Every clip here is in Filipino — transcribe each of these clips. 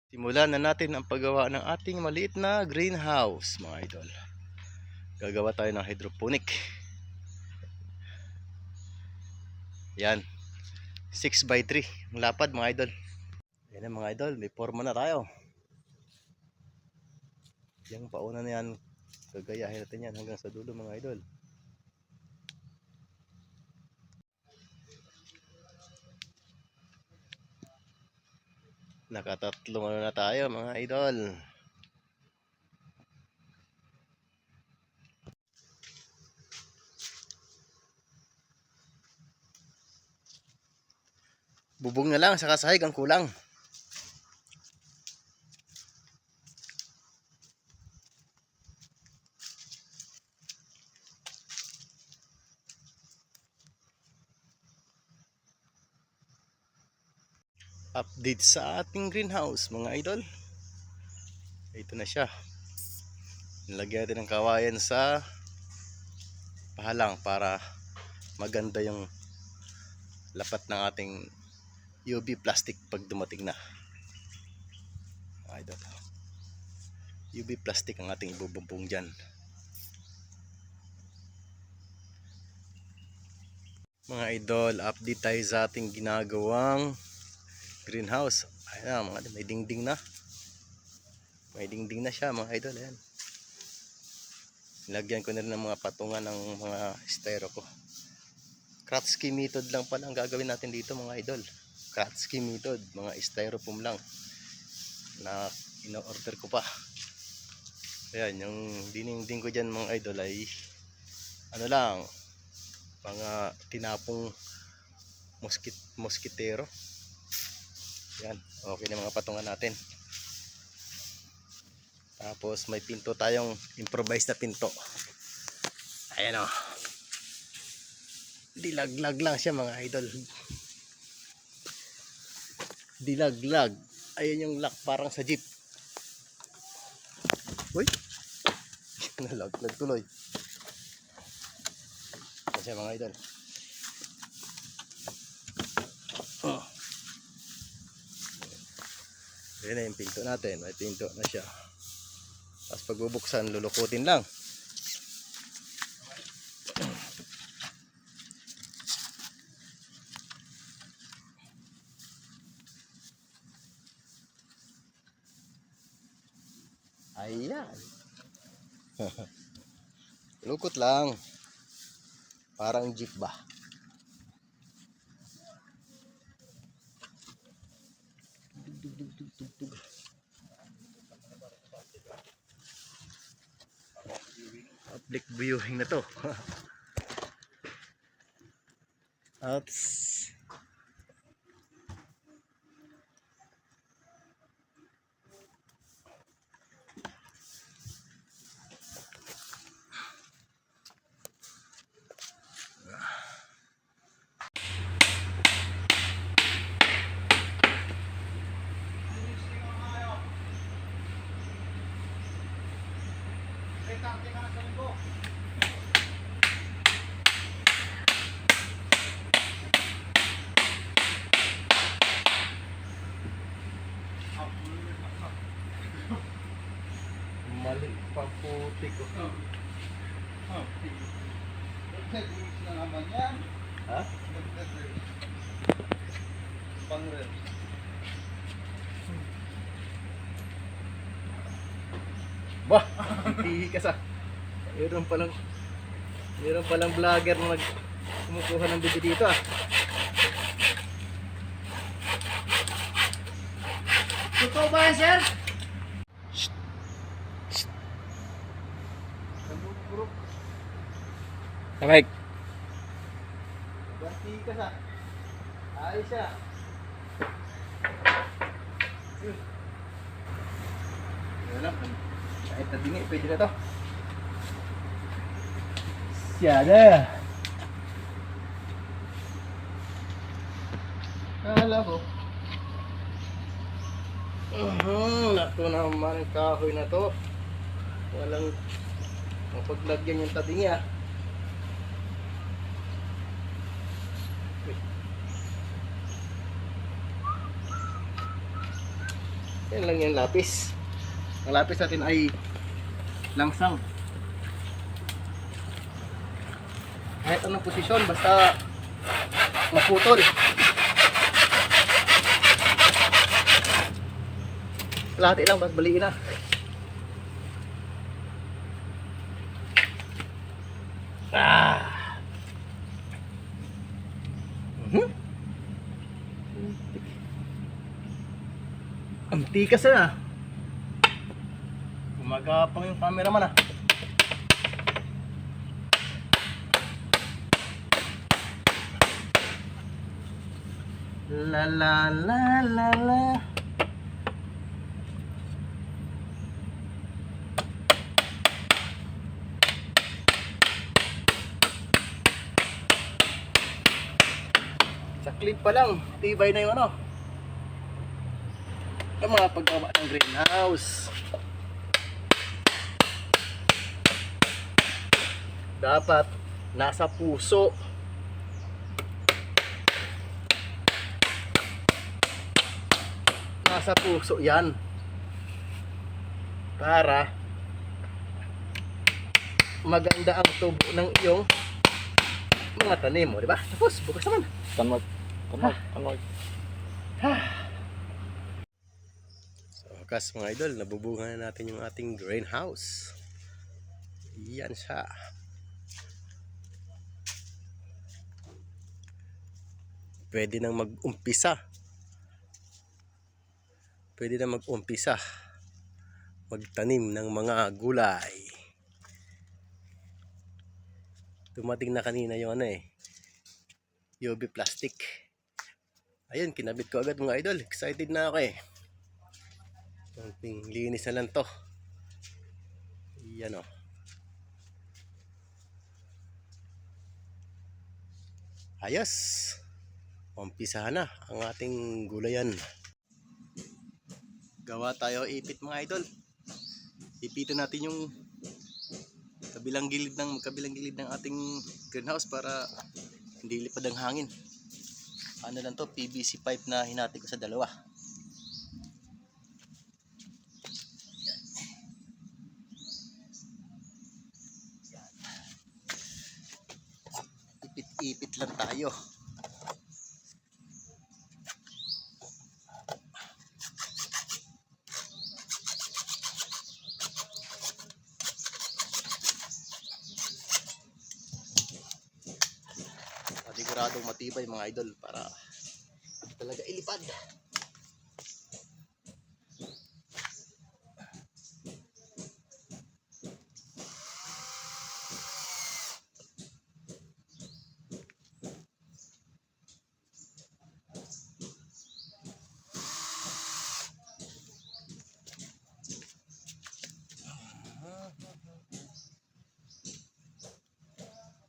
Simulan na natin ang paggawa ng ating maliit na greenhouse, mga idol. Gagawa tayo ng hydroponic. Yan, 6x3 ang lapad, mga idol. Yan na, mga idol, may forma na tayo. Yung pauna na yan, gagayahin natin yan hanggang sa dulo, mga idol. Nakatatlong na tayo, mga idol. Bubong na lang sa kasahig ang kulang. Update sa ating greenhouse, mga idol. Ito na siya. Nilagyan natin ng kawayan sa pahalang para maganda yung lapat ng ating UV plastic pag dumating na, mga idol. UV plastic ang ating ibubumpong dyan, mga idol. Update tayo sa ating ginagawang greenhouse. Ayan, mga idol, may dingding na. May dingding na siya, mga idol. Ayan. Nilagyan ko na rin ng mga patungan ng mga styro ko. Kratsky method lang pala ang gagawin natin dito, mga idol. Kratsky method, mga styrofoam lang na ino-order ko pa. Ayan, yung diningding ko dyan, mga idol, ay ano lang, mga tinapong moskitero. Yan, okay na mga patungan natin. Tapos may pinto tayong improvised na pinto. Ayan o. Dilaglag lang siya, mga idol. Dilaglag. Ayan yung lock parang sa jeep. Uy. Nalaglag tuloy. Kasi mga idol. Oh. Ayan na yung pinto natin. May pinto na siya. Tapos pag bubuksan, lulukutin lang. Ayan. Lukot lang. Parang jeep ba? Public viewing na to. Oops. Mali pa putik ko. Ha? Pangre. Bah, hindi ka sa. Meron palang vlogger na kumukuha ng video dito ah. Totoo ba yan, sir? Kamay. Ganti ka sa. Ayos siya. Wala. Kahit na dingi, pwede na to. Siyada. Kala ko. Nato naman ang kahoy na to. Walang mapaglagyan yung tabi niya. Yan lang yung lapis. Ang lapis natin ay langsang. Kahit anong posisyon, basta maputol. Lahat lang, basta baliin na. Mhm. Ang tikas na. Gumagapang yung cameraman ah. La la la la la. Sa clip pa lang, tibay na yung ano. Yung mga paggawa ng greenhouse. Dapat nasa puso. Nasa puso yan. Para maganda ang tubo ng iyong mga tanim mo, di ba? Tapos, bukas naman. Tanwag. So, kas mga idol, nabubungan na natin yung ating greenhouse. Yan siya. Pwede nang mag-umpisa. Pwede na mag-umpisa magtanim ng mga gulay. Dumating na kanina yung UV plastic. Ayun, kinabit ko agad mga idol. Excited na ako eh. Konting linis na lang to. Yan o. Ayos. Umpisahan na ang ating gulayan. Gawa tayo ipit mga idol. Ipitin natin yung kabilang gilid ng ating greenhouse para hindi lipad ang hangin. Ano lang to, PVC pipe na hinati ko sa dalawa. Ipit-ipit lang tayo. Siguradong matibay mga idol para talaga ilipad.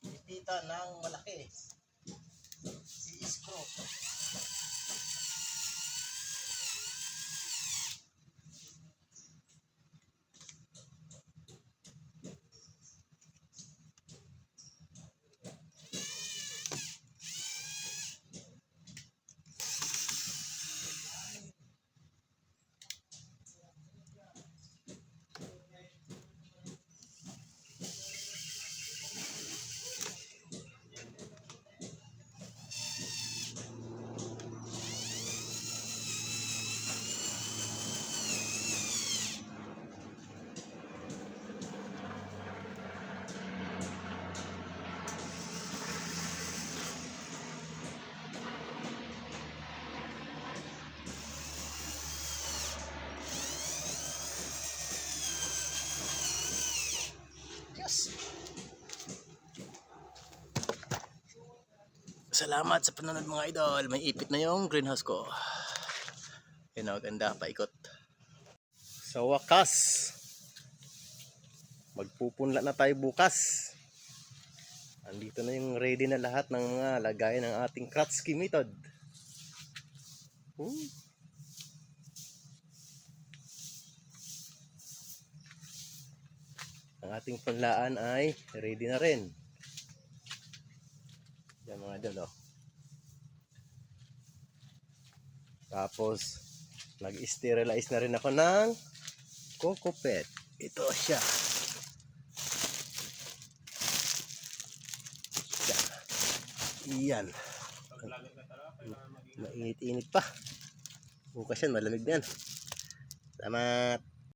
Ipita ng malaki. I-screw. Yes. Salamat sa panonood mga idol. May ipit na yung greenhouse ko. Yan o, ganda, paikot. Sa wakas, magpupunla na tayo bukas. Andito na yung ready na lahat ng mga lagayan ng ating Kratsky method. Ang ating panlaan ay ready na rin. Yan mga idol oh. Tapos Nag-sterilize na rin ako ng Cocopet. Ito siya. Iyan. Mainit-init pa. Bukas yan, malamig na yan. Salamat.